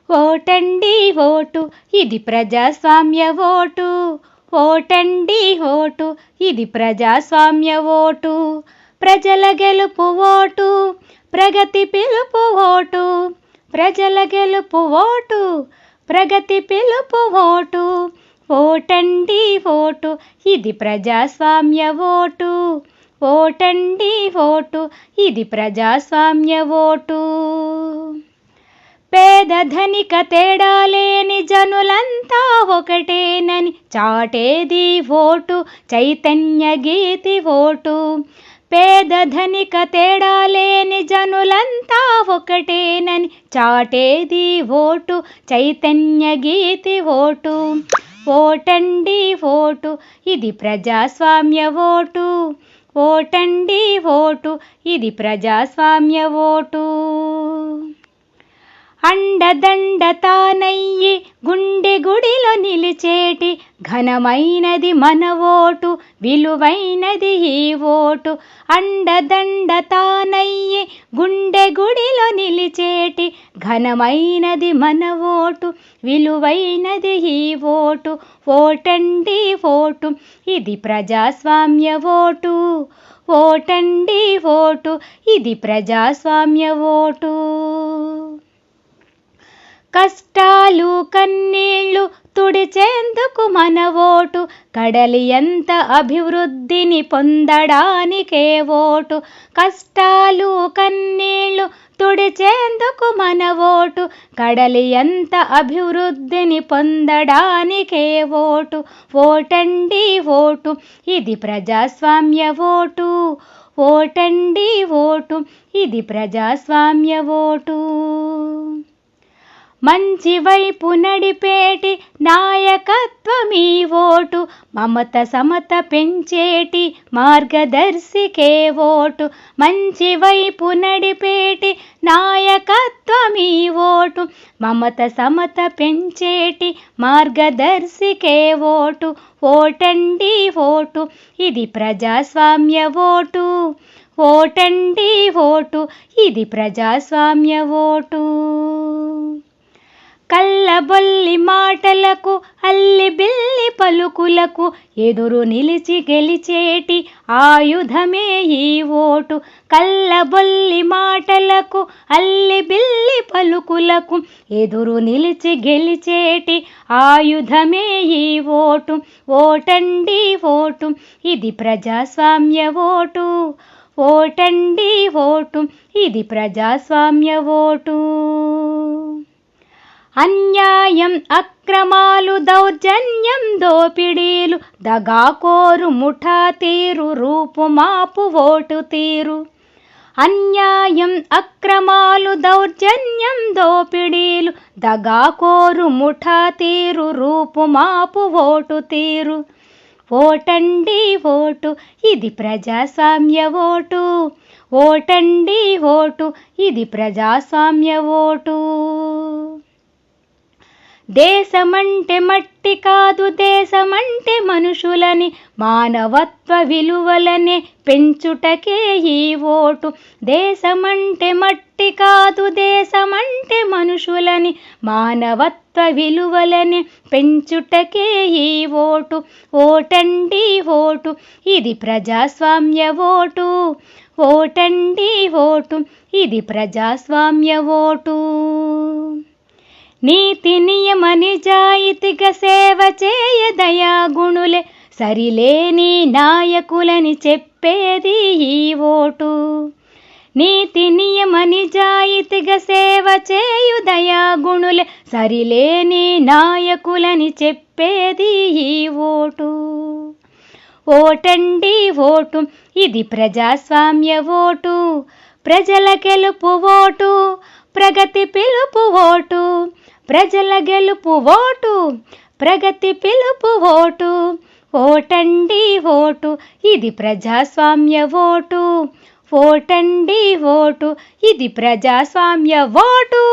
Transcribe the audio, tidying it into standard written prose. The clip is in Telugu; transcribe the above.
ఓటండి ఓటు ఇది ప్రజాస్వామ్య ఓటు. ఓటండి ఓటు ఇది ప్రజాస్వామ్య ఓటు. ప్రజల గెలుపు ఓటు, ప్రగతి పిలుపు ఓటు. ప్రజల గెలుపు ఓటు, ప్రగతి పిలుపు ఓటు. ఓటండి ఓటు ఇది ప్రజాస్వామ్య ఓటు. ఓటండి ఓటు ఇది ప్రజాస్వామ్య ఓటు. పేద ధనిక తేడా లేని జనులంతా ఒకటేనని చాటేది ఓటు, చైతన్య గీతి ఓటు. పేద ధనిక తేడా లేని జనులంతా ఒకటేనని చాటేది ఓటు, చైతన్య గీతి ఓటు. ఓటండి ఓటు ఇది ప్రజాస్వామ్య ఓటు. ఓటండి ఓటు ఇది ప్రజాస్వామ్య ఓటు. అండదండ తానయ్యి గుండె గుడిలో నిలిచేటి ఘనమైనది మన ఓటు, విలువైనది ఈ ఓటు. అండదండ తానయ్యి గుండె గుడిలో నిలిచేటి ఘనమైనది మన ఓటు, విలువైనది ఈ ఓటు. ఓటండి ఓటు ఇది ప్రజాస్వామ్య ఓటు. ఓటండి ఓటు ఇది ప్రజాస్వామ్య ఓటు. కష్టాలు కన్నీళ్లు తుడిచేందుకు మన ఓటు, కడలి ఎంత అభివృద్ధిని పొందడానికే ఓటు. కష్టాలు కన్నీళ్లు తుడిచేందుకు మన ఓటు, కడలి ఎంత అభివృద్ధిని పొందడానికే ఓటు. ఓటండి ఓటు ఇది ప్రజాస్వామ్య ఓటు. ఓటండి ఓటు ఇది ప్రజాస్వామ్య ఓటు. మంచి వైపు నడిపేటి నాయకత్వమీ ఓటు, మమత సమత పెంచేటి మార్గదర్శికే ఓటు. మంచి వైపు నడిపేటి నాయకత్వమీ ఓటు, మమత సమత పెంచేటి మార్గదర్శికే ఓటు. ఓటండి ఓటు ఇది ప్రజాస్వామ్య ఓటు. ఓటండి ఓటు ఇది ప్రజాస్వామ్య ఓటు. కల్లబొల్లి మాటలకు అల్లి బిల్లి పలుకులకు ఎదురు నిలిచి గెలిచేటి ఆయుధమే ఈ ఓటు. కల్లబొల్లి మాటలకు అల్లి బిల్లి పలుకులకు ఎదురు నిలిచి గెలిచేటి ఆయుధమే ఈ ఓటు. ఓటండి ఓటు ఇది ప్రజాస్వామ్య ఓటు. ఓటండి ఓటు ఇది ప్రజాస్వామ్య ఓటు. అన్యాయం అక్రమాలు దౌర్జన్యం దోపిడీలు దగాకోరు ముఠా తీరు రూపుమాపు ఓటు తీరు. అన్యాయం అక్రమాలు దౌర్జన్యం దోపిడీలు దగాకోరు ముఠా తీరు రూపుమాపు ఓటు తీరు. ఓటండి ఓటు ఇది ప్రజాస్వామ్య ఓటు. ఓటండి ఓటు ఇది ప్రజాస్వామ్య ఓటు. దేశమంటే మట్టి కాదు, దేశమంటే మనుషులని మానవత్వ విలువలనే పెంచుటకే ఈ ఓటు. దేశమంటే మట్టి కాదు, దేశమంటే మనుషులని మానవత్వ విలువలనే పెంచుటకే ఈ ఓటు. ఓటండి ఓటు ఇది ప్రజాస్వామ్య ఓటు. ఓటండి ఓటు ఇది ప్రజాస్వామ్య ఓటు. నీతి నియమ నిజాయితీగా సేవ చేయ దయాగుణులే సరిలేని నాయకులని చెప్పేది ఈ ఓటు. నీతి నియమ నిజాయితీగా సేవ చేయు దయాగుణులే సరిలేని నాయకులని చెప్పేది ఈ ఓటు. ఓటండి ఓటు ఇది ప్రజాస్వామ్య ఓటు. ప్రజల గెలుపు ఓటు, ప్రగతి పిలుపు ఓటు. ప్రజల గెలుపు ఓటు, ప్రగతి పిలుపు ఓటు. ఓటండి ఓటు ఇది ప్రజాస్వామ్య ఓటు. ఓటండి ఓటు ఇది ప్రజాస్వామ్య ఓటు.